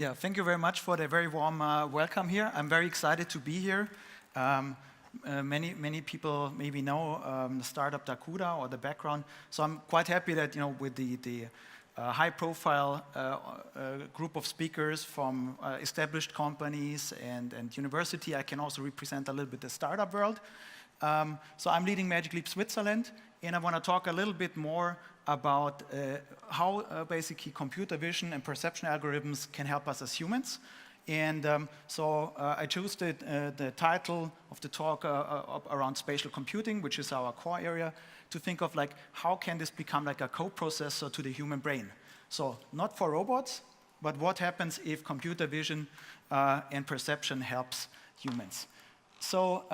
Yeah, thank you very much for the very warm welcome here. I'm very excited to be here. Many people maybe know the startup Dakuda or the background. So I'm quite happy that with the high-profile group of speakers from established companies and university, I can also represent a little bit the startup world. So I'm leading Magic Leap Switzerland, and I want to talk a little bit more about how basically computer vision and perception algorithms can help us as humans. And so I chose the title of the talk around spatial computing, which is our core area, to think of like how can this become like a co-processor to the human brain. So not for robots, but what happens if computer vision and perception helps humans. So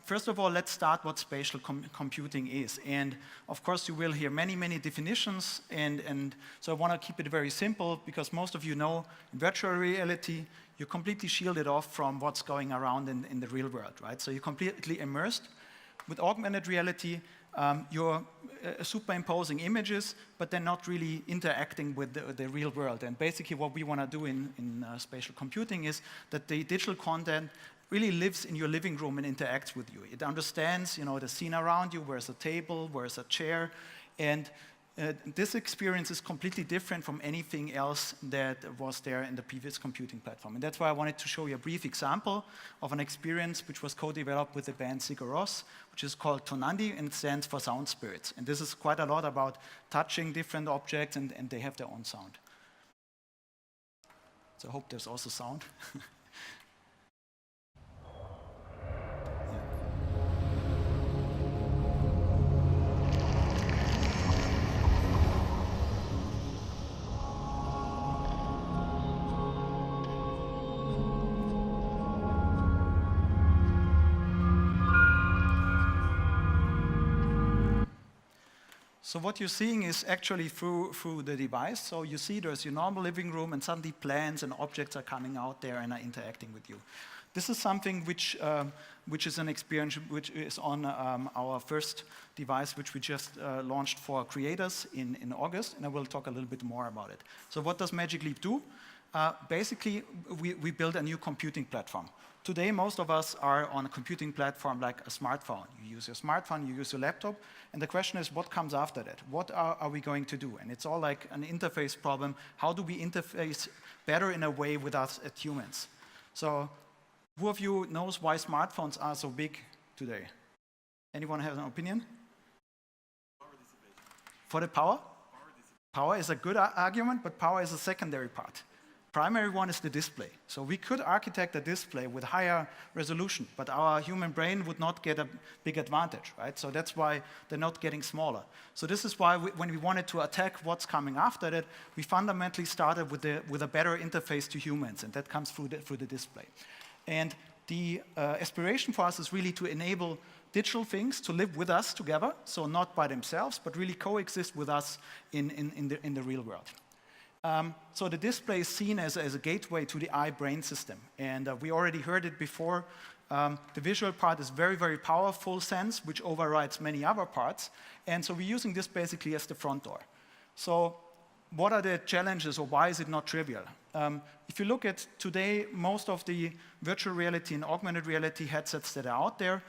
first of all, let's start what spatial computing is. And of course, you will hear many definitions. And so I want to keep it very simple, because most of you know in virtual reality, you're completely shielded off from what's going around in the real world, right? So you're completely immersed. With augmented reality, you're superimposing images, but they're not really interacting with the real world. And basically what we want to do in spatial computing is that the digital content really lives in your living room and interacts with you. It understands, the scene around you, where's a table, where's a chair, and this experience is completely different from anything else that was there in the previous computing platform. And that's why I wanted to show you a brief example of an experience which was co-developed with the band Sigur Rós, which is called Tonandi, and it stands for sound spirits. And this is quite a lot about touching different objects, and they have their own sound. So I hope there's also sound. So what you're seeing is actually through the device. So you see there's your normal living room, and suddenly plants and objects are coming out there and are interacting with you. This is something which is an experience which is on our first device, which we just launched for creators in August, and I will talk a little bit more about it. So what does Magic Leap do? Basically, we build a new computing platform. Today, most of us are on a computing platform like a smartphone. You use your smartphone, you use your laptop, and the question is, what comes after that? What are we going to do? And it's all like an interface problem. How do we interface better in a way with us as humans? So who of you knows why smartphones are so big today? Anyone have an opinion? Power dissipation. For the power? Power is a good argument, but power is a secondary part. Primary one is the display. So we could architect a display with higher resolution, but our human brain would not get a big advantage, right? So that's why they're not getting smaller. So this is why when we wanted to attack what's coming after that, we fundamentally started with a better interface to humans, and that comes through the display. And the aspiration for us is really to enable digital things to live with us together, so not by themselves, but really coexist with us in the real world. So the display is seen as a gateway to the eye-brain system. And we already heard it before. The visual part is very powerful sense, which overrides many other parts. And so we're using this basically as the front door. So what are the challenges, or why is it not trivial? If you look at today, most of the virtual reality and augmented reality headsets that are out there,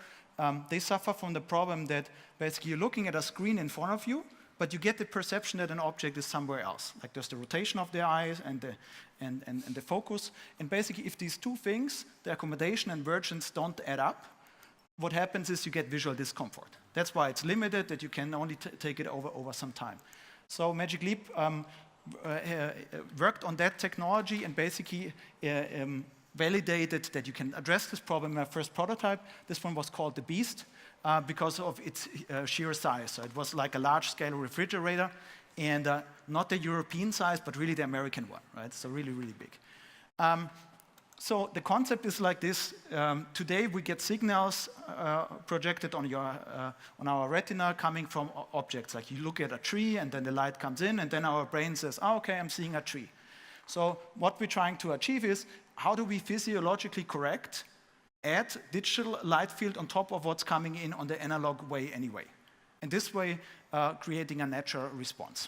they suffer from the problem that basically you're looking at a screen in front of you, but you get the perception that an object is somewhere else. Like there's the rotation of the eyes and the focus. And basically, if these two things, the accommodation and vergence, don't add up, what happens is you get visual discomfort. That's why it's limited, that you can only take it over some time. So Magic Leap worked on that technology and basically validated that you can address this problem in our first prototype. This one was called the Beast, because of its sheer size. So it was like a large-scale refrigerator, and not the European size, but really the American one, right? So really big. So the concept is like this. Today we get signals projected on our retina coming from objects. Like you look at a tree, and then the light comes in, and then our brain says, oh, okay, I'm seeing a tree. So what we're trying to achieve is, how do we physiologically correct add digital light field on top of what's coming in on the analog way anyway. And this way, creating a natural response.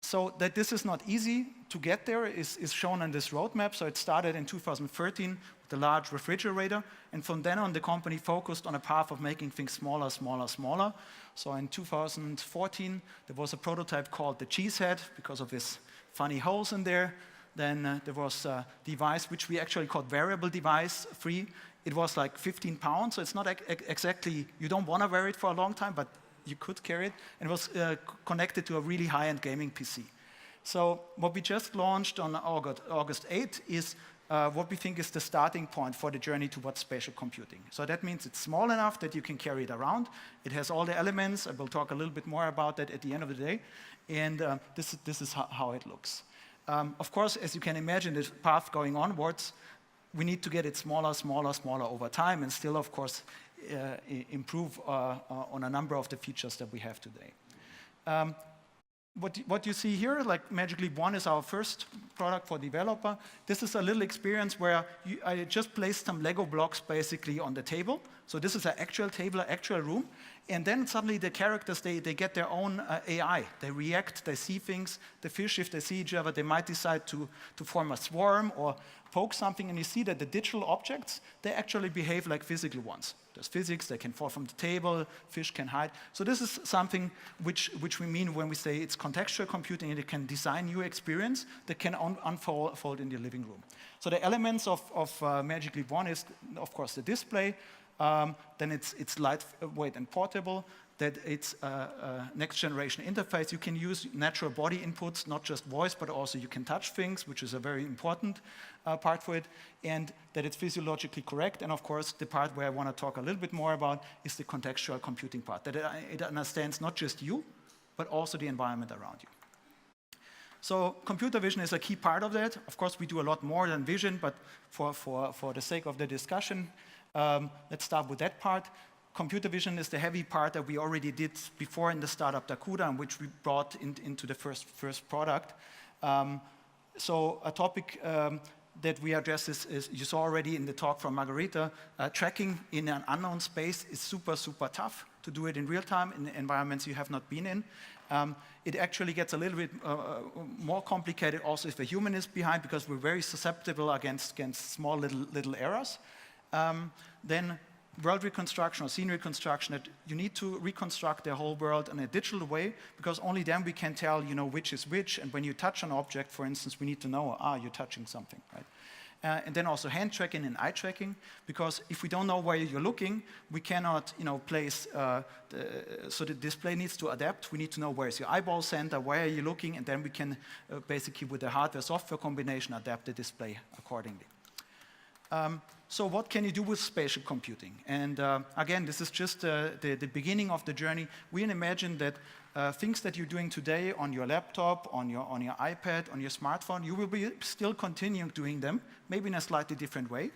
So that this is not easy to get there is shown on this roadmap. So it started in 2013 with the large refrigerator, and from then on the company focused on a path of making things smaller, smaller, smaller. So in 2014 there was a prototype called the cheese head because of this funny holes in there. Then there was a device which we actually called variable device free. It was like 15 pounds, so it's not exactly, you don't want to wear it for a long time, but you could carry it, and it was connected to a really high-end gaming PC. So what we just launched on August 8th is what we think is the starting point for the journey towards spatial computing. So that means it's small enough that you can carry it around. It has all the elements. I will talk a little bit more about that at the end of the day. And this is how it looks. Of course, as you can imagine, the path going onwards, we need to get it smaller, smaller, smaller over time, and still, of course, improve on a number of the features that we have today. What you see here, like Magic Leap 1 is our first product for developer. This is a little experience where I just placed some Lego blocks basically on the table. So this is an actual table, actual room. And then suddenly the characters, they get their own AI. They react, they see things. The fish, if they see each other, they might decide to form a swarm or poke something. And you see that the digital objects, they actually behave like physical ones. There's physics, they can fall from the table, fish can hide. So this is something which we mean when we say it's contextual computing, and it can design new experience that can unfold in your living room. So the elements of Magic Leap 1 is, of course, the display. Then it's lightweight and portable, that it's a next generation interface. You can use natural body inputs, not just voice, but also you can touch things, which is a very important part for it, and that it's physiologically correct. And of course, the part where I want to talk a little bit more about is the contextual computing part, that it understands not just you, but also the environment around you. So computer vision is a key part of that. Of course, we do a lot more than vision, but for the sake of the discussion, let's start with that part. Computer vision is the heavy part that we already did before in the startup Dakuda, and which we brought into the first product. So a topic that we address is, you saw already in the talk from Margarita, tracking in an unknown space is super, super tough to do it in real time in environments you have not been in. It actually gets a little bit more complicated also if a human is behind, because we're very susceptible against small little errors. Then world reconstruction or scene reconstruction, that you need to reconstruct the whole world in a digital way, because only then we can tell, which is which. And when you touch an object, for instance, we need to know, you're touching something, right? And then also hand tracking and eye tracking, because if we don't know where you're looking, we cannot, place. So the display needs to adapt. We need to know where is your eyeball center, where are you looking, and then we can basically, with the hardware-software combination, adapt the display accordingly. So what can you do with spatial computing? And again, this is just the beginning of the journey. We imagine that things that you're doing today on your laptop, on your iPad, on your smartphone, you will be still continuing doing them, maybe in a slightly different way.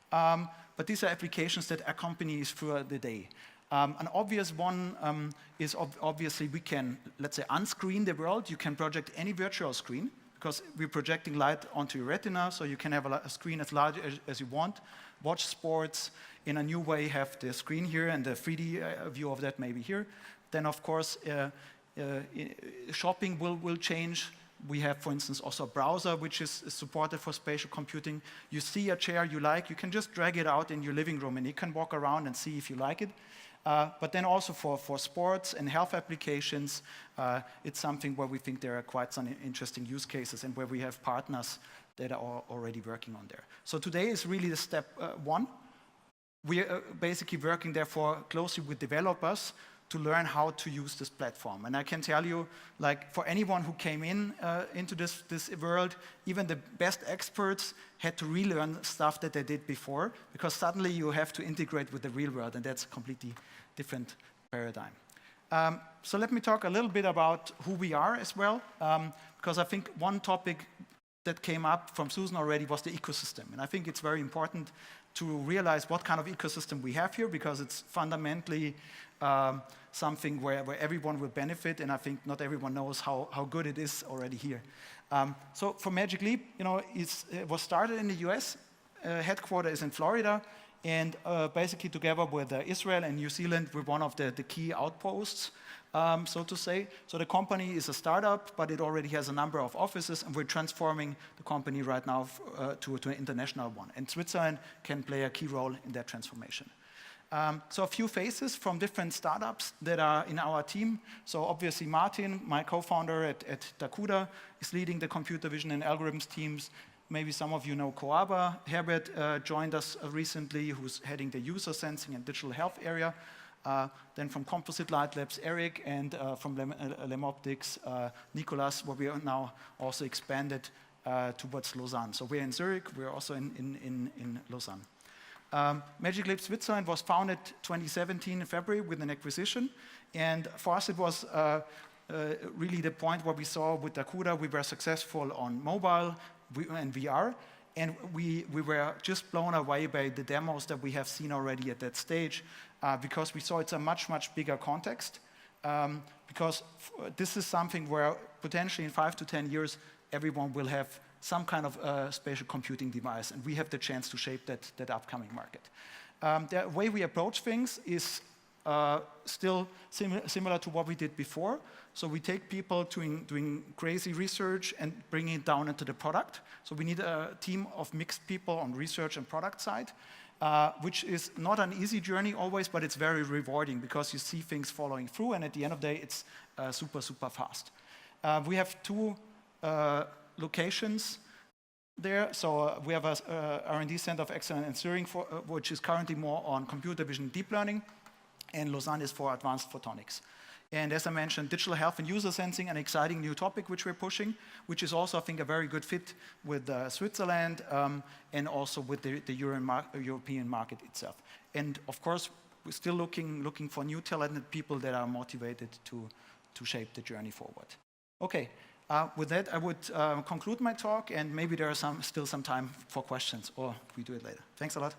But these are applications that accompany us throughout the day. An obvious one is obviously we can, let's say, unscreen the world. You can project any virtual screen, because we're projecting light onto your retina, so you can have a screen as large as you want. Watch sports in a new way, have the screen here, and the 3D view of that maybe here. Then, of course, shopping will change. We have, for instance, also a browser which is supported for spatial computing. You see a chair you like, you can just drag it out in your living room, and you can walk around and see if you like it. But then also for sports and health applications, it's something where we think there are quite some interesting use cases, and where we have partners that are already working on there. So today is really the step one. We are basically working, therefore, closely with developers to learn how to use this platform. And I can tell you, like, for anyone who came into this world, even the best experts had to relearn stuff that they did before, because suddenly you have to integrate with the real world, and that's a completely different paradigm. So let me talk a little bit about who we are as well, because I think one topic that came up from Susan already was the ecosystem. And I think it's very important to realize what kind of ecosystem we have here, because it's fundamentally something where everyone will benefit, and I think not everyone knows how good it is already here. So for Magic Leap, it was started in the US, headquarters is in Florida, And basically together with Israel and New Zealand, we're one of the key outposts, so to say. So the company is a startup, but it already has a number of offices, and we're transforming the company right now to an international one. And Switzerland can play a key role in that transformation. So a few faces from different startups that are in our team. So obviously Martin, my co-founder at Dakuda, is leading the computer vision and algorithms teams. Maybe some of you know Coaba. Herbert joined us recently, who's heading the user sensing and digital health area. Then from Composite Light Labs, Eric, and from Lemoptics, Nicolas, where we are now also expanded towards Lausanne. So we're in Zurich, we're also in Lausanne. Magic Leap Switzerland was founded 2017 in February with an acquisition. And for us, it was really the point where we saw with Dakuda, we were successful on mobile and VR. And we were just blown away by the demos that we have seen already at that stage, because we saw it's a much, much bigger context. Because this is something where potentially in 5 to 10 years, everyone will have some kind of spatial computing device, and we have the chance to shape that upcoming market. The way we approach things is still similar to what we did before. So we take people doing crazy research and bringing it down into the product. So we need a team of mixed people on research and product side, which is not an easy journey always, but it's very rewarding because you see things following through, and at the end of the day, it's super, super fast. We have 2 locations there. So we have a R&D Center of Excellence in Zurich, which is currently more on computer vision and deep learning, and Lausanne is for advanced photonics. And as I mentioned, digital health and user sensing, an exciting new topic which we're pushing, which is also, I think, a very good fit with Switzerland and also with the European market itself. And of course, we're still looking for new talented people that are motivated to shape the journey forward. Okay. With that, I would conclude my talk, and maybe there are still some time for questions, or we do it later. Thanks a lot.